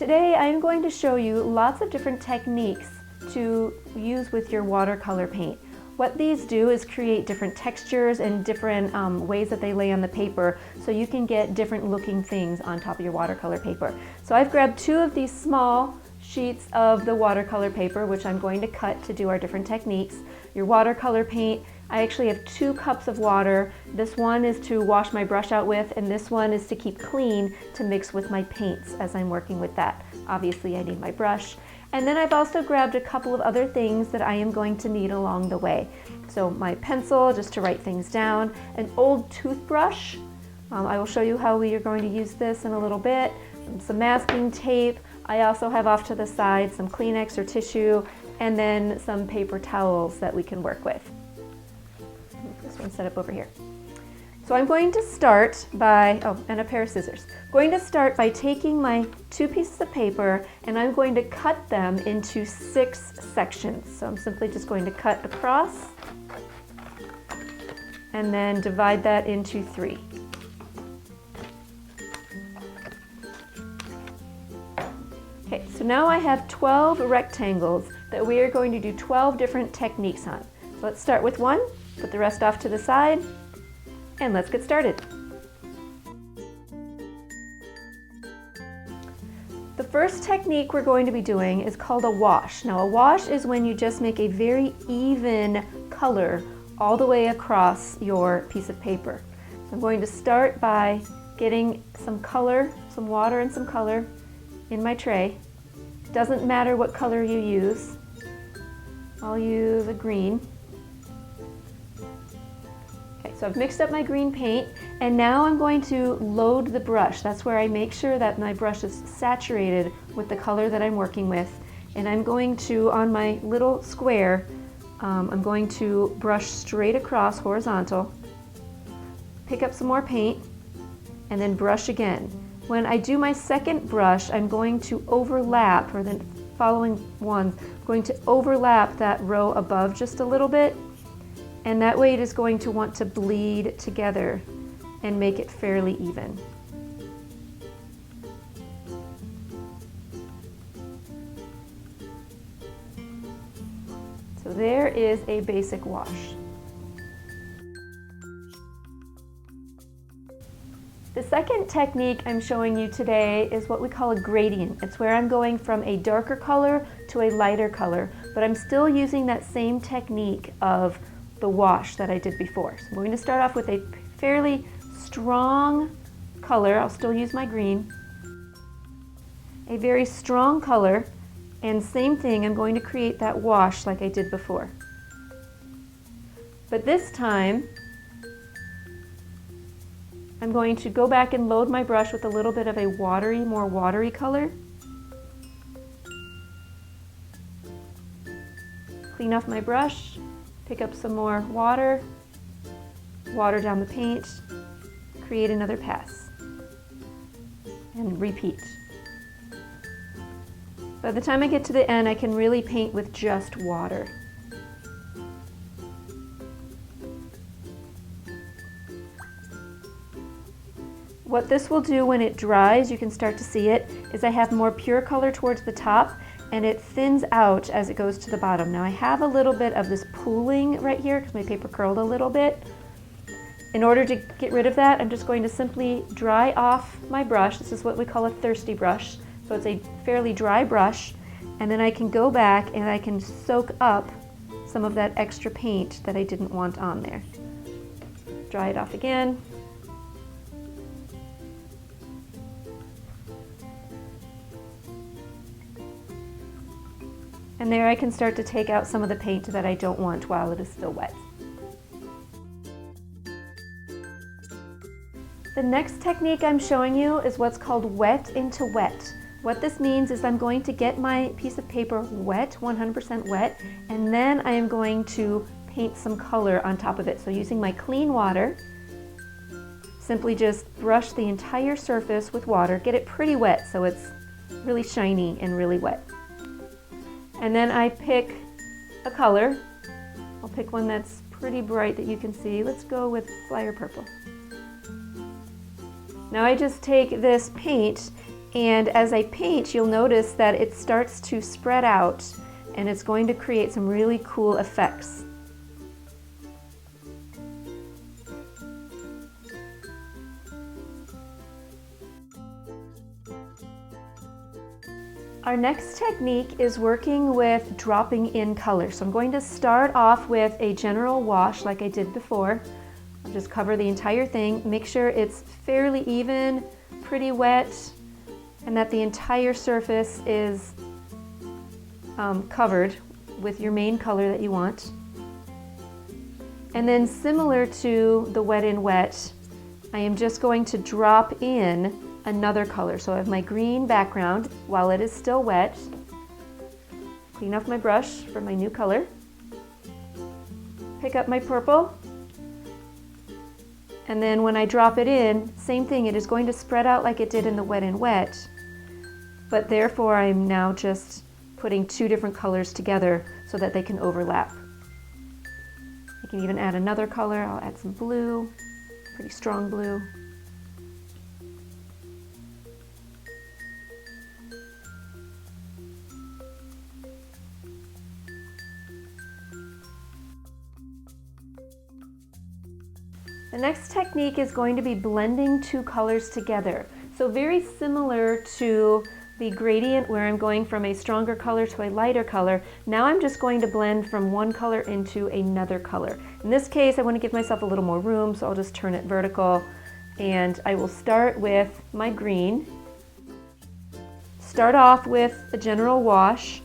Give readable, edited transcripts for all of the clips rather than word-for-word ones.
Today I'm going to show you lots of different techniques to use with your watercolor paint. What these do is create different textures and different ways that they lay on the paper so you can get different looking things on top of your watercolor paper. So I've grabbed two of these small sheets of the watercolor paper, which I'm going to cut to do our different techniques. Your watercolor paint, I actually have 2 cups of water. This one is to wash my brush out with, and this one is to keep clean to mix with my paints as I'm working with that. Obviously I need my brush. And then I've also grabbed a couple of other things that I am going to need along the way. So my pencil, just to write things down, an old toothbrush. I will show you how we are going to use this in a little bit. Some masking tape. I also have off to the side some Kleenex or tissue, and then some paper towels that we can work with. This one's set up over here. So I'm going to start by, and a pair of scissors. Going to start by taking my 2 pieces of paper and I'm going to cut them into 6 sections. So I'm simply just going to cut across and then divide that into 3. Okay, so now I have 12 rectangles that we are going to do 12 different techniques on. So let's start with one, put the rest off to the side, and let's get started. The first technique we're going to be doing is called a wash. Now a wash is when you just make a very even color all the way across your piece of paper. So I'm going to start by getting some color, some water and some color in my tray. Doesn't matter what color you use. I'll use a green. So I've mixed up my green paint, and now I'm going to load the brush. That's where I make sure that my brush is saturated with the color that I'm working with. And I'm going to, on my little square, I'm going to brush straight across horizontal, pick up some more paint, and then brush again. When I do my second brush, I'm going to overlap, or the following one, I'm going to overlap that row above just a little bit. And that way it is going to want to bleed together and make it fairly even. So there is a basic wash. The second technique I'm showing you today is what we call a gradient. It's where I'm going from a darker color to a lighter color, but I'm still using that same technique of the wash that I did before. So I'm going to start off with a fairly strong color. I'll still use my green. A very strong color, and same thing, I'm going to create that wash like I did before. But this time, I'm going to go back and load my brush with a little bit of a more watery color. Clean off my brush. Pick up some more water, water down the paint, create another pass, and repeat. By the time I get to the end, I can really paint with just water. What this will do when it dries, you can start to see it, is I have more pure color towards the top, and it thins out as it goes to the bottom. Now I have a little bit of this pooling right here because my paper curled a little bit. In order to get rid of that, I'm just going to simply dry off my brush. This is what we call a thirsty brush. So it's a fairly dry brush, and then I can go back and I can soak up some of that extra paint that I didn't want on there. Dry it off again. And there I can start to take out some of the paint that I don't want while it is still wet. The next technique I'm showing you is what's called wet into wet. What this means is I'm going to get my piece of paper wet, 100% wet, and then I am going to paint some color on top of it. So using my clean water, simply just brush the entire surface with water, get it pretty wet so it's really shiny and really wet. And then I pick a color. I'll pick one that's pretty bright that you can see. Let's go with Flyer Purple. Now I just take this paint And as I paint, you'll notice that it starts to spread out and it's going to create some really cool effects. Our next technique is working with dropping in color. So I'm going to start off with a general wash like I did before. I'll just cover the entire thing, make sure it's fairly even, pretty wet, and that the entire surface is covered with your main color that you want. And then similar to the wet in wet, I am just going to drop in another color. So I have my green background while it is still wet. Clean off my brush for my new color. Pick up my purple. And then when I drop it in, same thing, it is going to spread out like it did in the wet and wet. But therefore I'm now just putting two different colors together so that they can overlap. I can even add another color. I'll add some blue, pretty strong blue. The next technique is going to be blending two colors together. So very similar to the gradient where I'm going from a stronger color to a lighter color, now I'm just going to blend from one color into another color. In this case, I want to give myself a little more room, so I'll just turn it vertical. And I will start with my green. Start off with a general wash.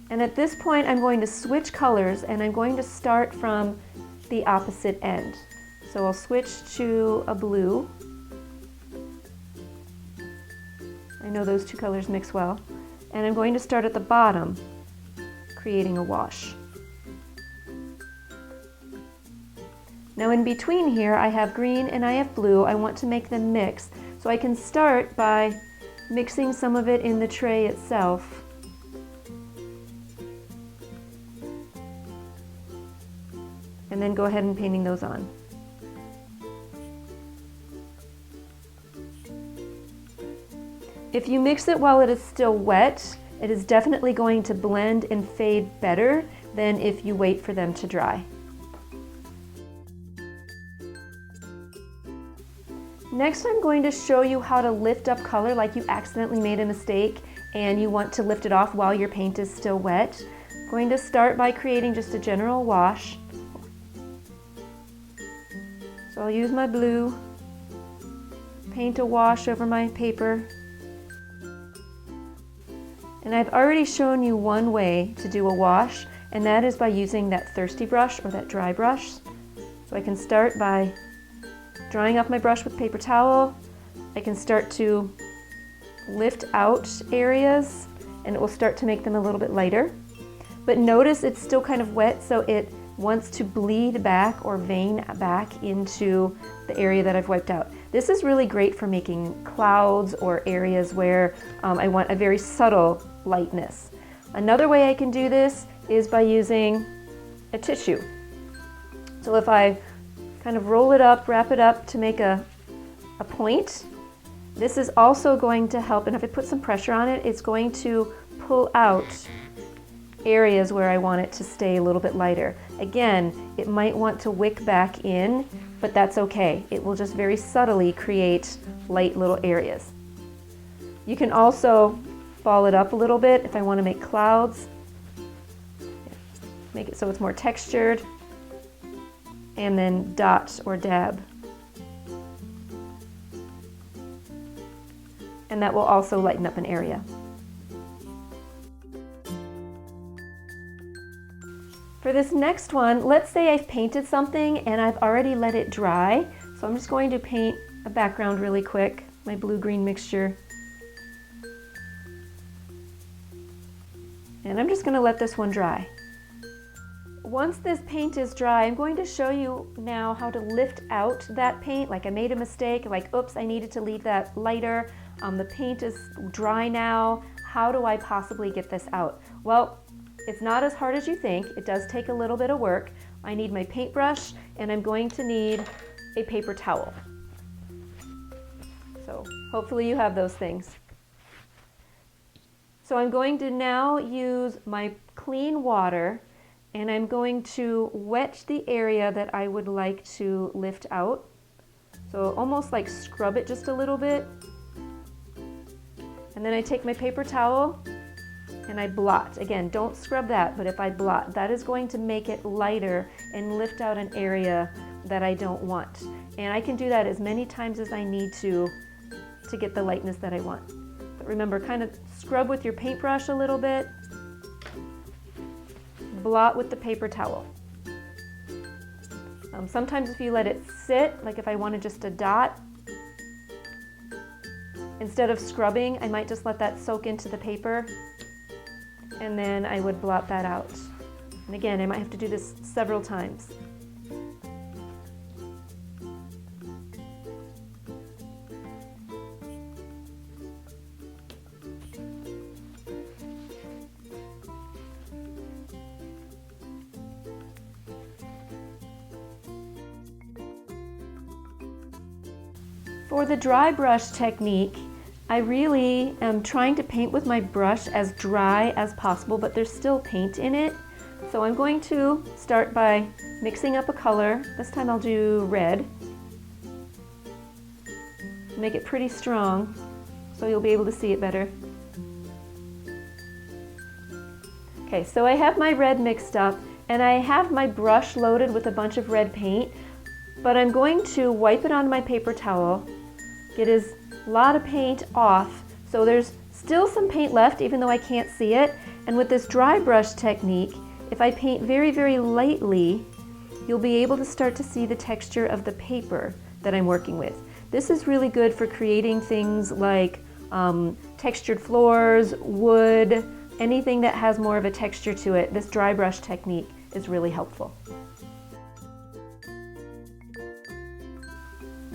And at this point, I'm going to switch colors and I'm going to start from the opposite end. So I'll switch to a blue. I know those two colors mix well. And I'm going to start at the bottom, creating a wash. Now in between here, I have green and I have blue. I want to make them mix. So I can start by mixing some of it in the tray itself. And then go ahead and painting those on. If you mix it while it is still wet, it is definitely going to blend and fade better than if you wait for them to dry. Next, I'm going to show you how to lift up color like you accidentally made a mistake and you want to lift it off while your paint is still wet. I'm going to start by creating just a general wash. So I'll use my blue, paint a wash over my paper. And I've already shown you one way to do a wash, and that is by using that thirsty brush or that dry brush. So I can start by drying off my brush with paper towel. I can start to lift out areas and it will start to make them a little bit lighter. But notice it's still kind of wet, so it wants to bleed back or vein back into the area that I've wiped out. This is really great for making clouds or areas where I want a very subtle lightness. Another way I can do this is by using a tissue. So if I kind of roll it up, wrap it up to make a point, this is also going to help, and if I put some pressure on it, it's going to pull out areas where I want it to stay a little bit lighter. Again, it might want to wick back in, but that's okay. It will just very subtly create light little areas. You can also ball it up a little bit if I want to make clouds. Make it so it's more textured. And then dot or dab. And that will also lighten up an area. For this next one, let's say I've painted something and I've already let it dry. So I'm just going to paint a background really quick, my blue-green mixture. And I'm just going to let this one dry. Once this paint is dry, I'm going to show you now how to lift out that paint. Like I made a mistake, like oops, I needed to leave that lighter. The paint is dry now. How do I possibly get this out? Well, it's not as hard as you think. It does take a little bit of work. I need my paintbrush and I'm going to need a paper towel. So hopefully you have those things. So I'm going to now use my clean water, and I'm going to wet the area that I would like to lift out. So almost like scrub it just a little bit. And then I take my paper towel and I blot. Again, don't scrub that, but if I blot, that is going to make it lighter and lift out an area that I don't want. And I can do that as many times as I need to get the lightness that I want. But remember, kind of scrub with your paintbrush a little bit, blot with the paper towel. Sometimes if you let it sit, like if I wanted just a dot, instead of scrubbing, I might just let that soak into the paper, and then I would blot that out. And again, I might have to do this several times. For the dry brush technique, I really am trying to paint with my brush as dry as possible, but there's still paint in it. So I'm going to start by mixing up a color. This time I'll do red. Make it pretty strong so you'll be able to see it better. Okay, so I have my red mixed up and I have my brush loaded with a bunch of red paint, but I'm going to wipe it on my paper towel, get a lot of paint off, so there's still some paint left even though I can't see it. And with this dry brush technique, if I paint very, very lightly, you'll be able to start to see the texture of the paper that I'm working with. This is really good for creating things like textured floors, wood, anything that has more of a texture to it. This dry brush technique is really helpful.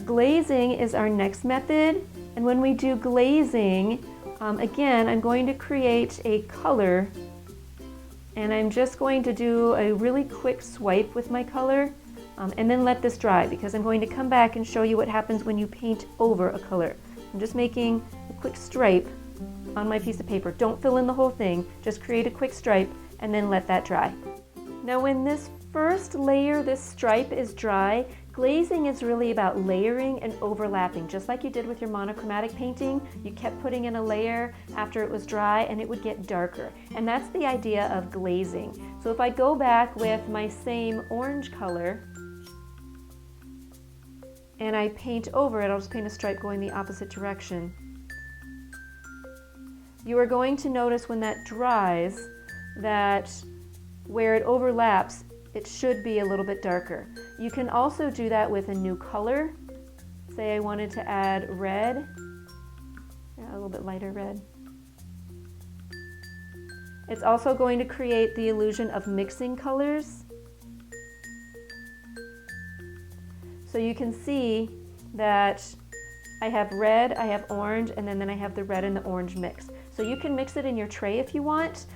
Glazing is our next method, and when we do glazing, again, I'm going to create a color, and I'm just going to do a really quick swipe with my color, and then let this dry, because I'm going to come back and show you what happens when you paint over a color. I'm just making a quick stripe on my piece of paper. Don't fill in the whole thing, just create a quick stripe and then let that dry. Now when this first layer, this stripe is dry, glazing is really about layering and overlapping, just like you did with your monochromatic painting. You kept putting in a layer after it was dry and it would get darker. And that's the idea of glazing. So if I go back with my same orange color and I paint over it, I'll just paint a stripe going the opposite direction. You are going to notice when that dries that where it overlaps, it should be a little bit darker. You can also do that with a new color. Say I wanted to add red, a little bit lighter red. It's also going to create the illusion of mixing colors. So you can see that I have red, I have orange, and then I have the red and the orange mix. So you can mix it in your tray if you want.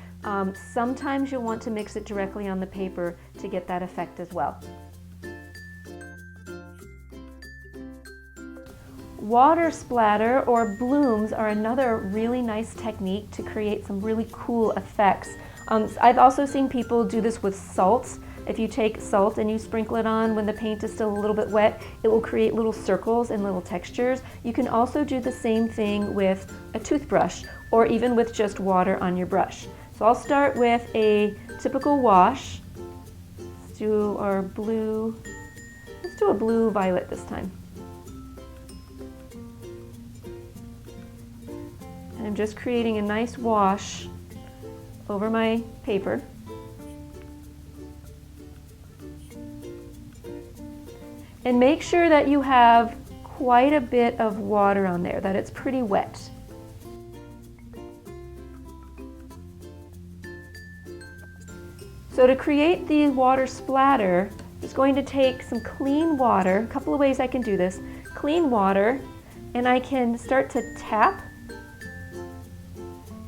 Sometimes you'll want to mix it directly on the paper to get that effect as well. Water splatter or blooms are another really nice technique to create some really cool effects. I've also seen people do this with salt. If you take salt and you sprinkle it on when the paint is still a little bit wet, it will create little circles and little textures. You can also do the same thing with a toothbrush or even with just water on your brush. So I'll start with a typical wash. Let's do our blue, let's do a blue-violet this time. And I'm just creating a nice wash over my paper. And make sure that you have quite a bit of water on there, that it's pretty wet. So to create the water splatter, I'm just going to take some clean water, a couple of ways I can do this. Clean water, and I can start to tap,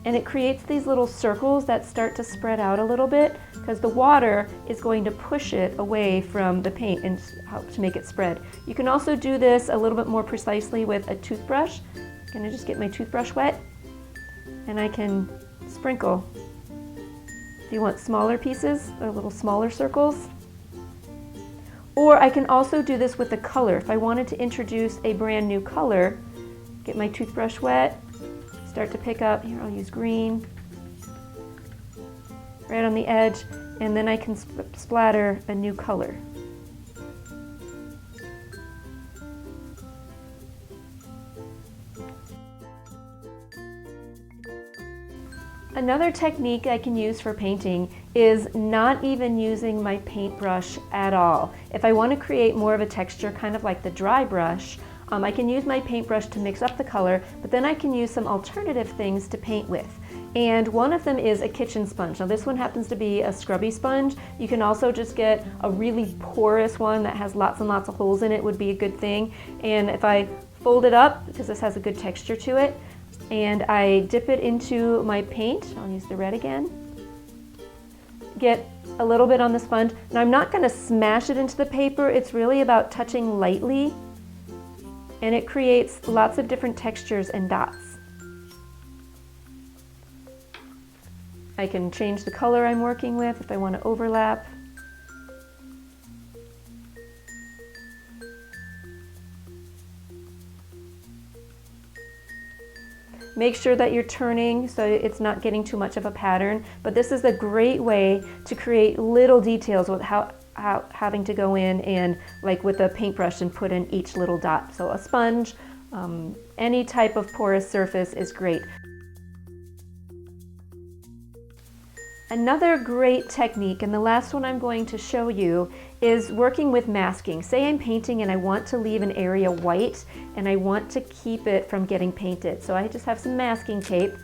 and it creates these little circles that start to spread out a little bit. because the water is going to push it away from the paint and help to make it spread. You can also do this a little bit more precisely with a toothbrush. I'm going to just get my toothbrush wet and I can sprinkle. If you want smaller pieces or little smaller circles. Or I can also do this with a color. If I wanted to introduce a brand new color, get my toothbrush wet, start to pick up, here I'll use green, right on the edge, and then I can splatter a new color. Another technique I can use for painting is not even using my paintbrush at all. If I want to create more of a texture, kind of like the dry brush, I can use my paintbrush to mix up the color, but then I can use some alternative things to paint with. And one of them is a kitchen sponge. Now this one happens to be a scrubby sponge. You can also just get a really porous one that has lots and lots of holes in it, would be a good thing. And if I fold it up, because this has a good texture to it, and I dip it into my paint, I'll use the red again, get a little bit on the sponge. Now I'm not going to smash it into the paper, it's really about touching lightly, and it creates lots of different textures and dots. I can change the color I'm working with if I want to overlap. Make sure that you're turning so it's not getting too much of a pattern, but this is a great way to create little details without having to go in and like with a paintbrush and put in each little dot. So a sponge, any type of porous surface is great. Another great technique, and the last one I'm going to show you, is working with masking. Say I'm painting and I want to leave an area white and I want to keep it from getting painted. So I just have some masking tape.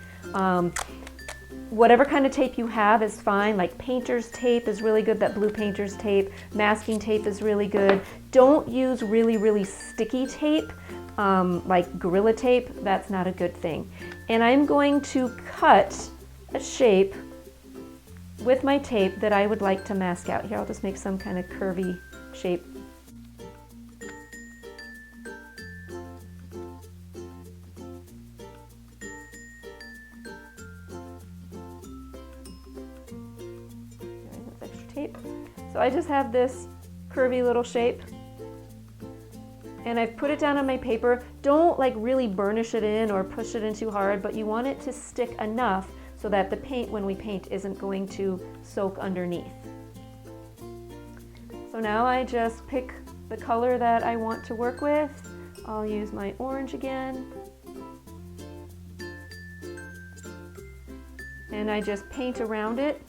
Whatever kind of tape you have is fine, like painter's tape is really good, that blue painter's tape. Masking tape is really good. Don't use really, really sticky tape, like Gorilla Tape. That's not a good thing. And I'm going to cut a shape with my tape that I would like to mask out. Here, I'll just make some kind of curvy shape. That's extra tape. So I just have this curvy little shape, and I've put it down on my paper. Don't like really burnish it in or push it in too hard, but you want it to stick enough so that the paint, when we paint, isn't going to soak underneath. So now I just pick the color that I want to work with. I'll use my orange again. And I just paint around it.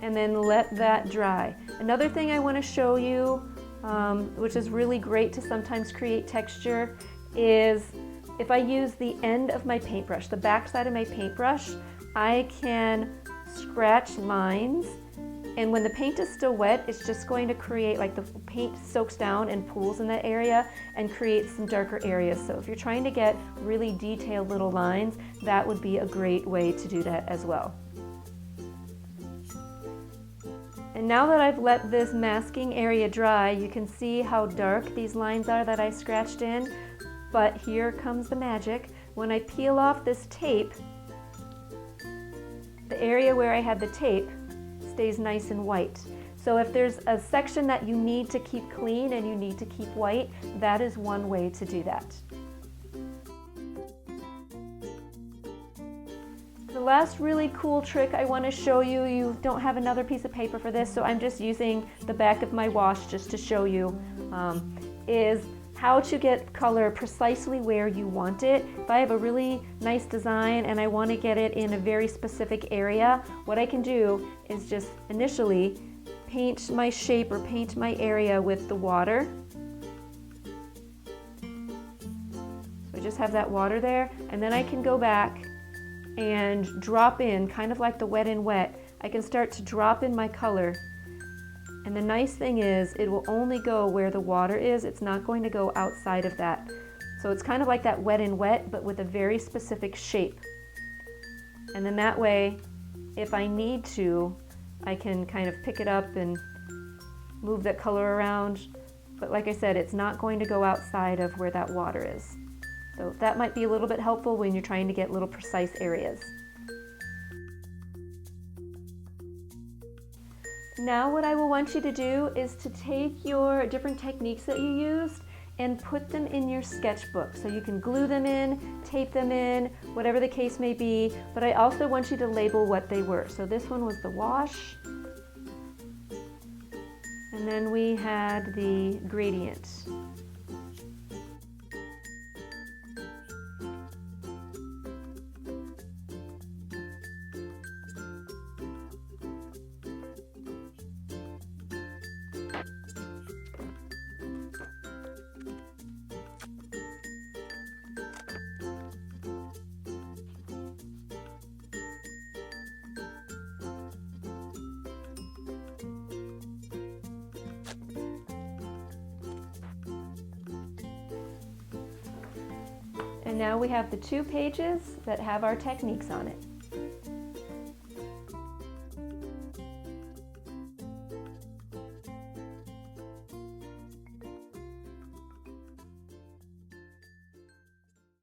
And then let that dry. Another thing I want to show you, which is really great to sometimes create texture, is if I use the end of my paintbrush, the back side of my paintbrush, I can scratch lines, and when the paint is still wet, it's just going to create, like the paint soaks down and pools in that area and creates some darker areas. So if you're trying to get really detailed little lines, that would be a great way to do that as well. And now that I've let this masking area dry, you can see how dark these lines are that I scratched in. But here comes the magic. When I peel off this tape, the area where I had the tape stays nice and white. So if there's a section that you need to keep clean and you need to keep white, that is one way to do that. The last really cool trick I want to show you, you don't have another piece of paper for this, so I'm just using the back of my wash just to show you, is how to get color precisely where you want it. If I have a really nice design and I want to get it in a very specific area, what I can do is just initially paint my shape or paint my area with the water. So I just have that water there, and then I can go back and drop in, kind of like the wet and wet. I can start to drop in my color. And the nice thing is it will only go where the water is. It's not going to go outside of that. So it's kind of like that wet and wet, but with a very specific shape. And then that way, if I need to, I can kind of pick it up and move that color around. But like I said, it's not going to go outside of where that water is. So that might be a little bit helpful when you're trying to get little precise areas. Now what I will want you to do is to take your different techniques that you used and put them in your sketchbook. So you can glue them in, tape them in, whatever the case may be, but I also want you to label what they were. So this one was the wash, and then we had the gradient. And now we have the 2 pages that have our techniques on it.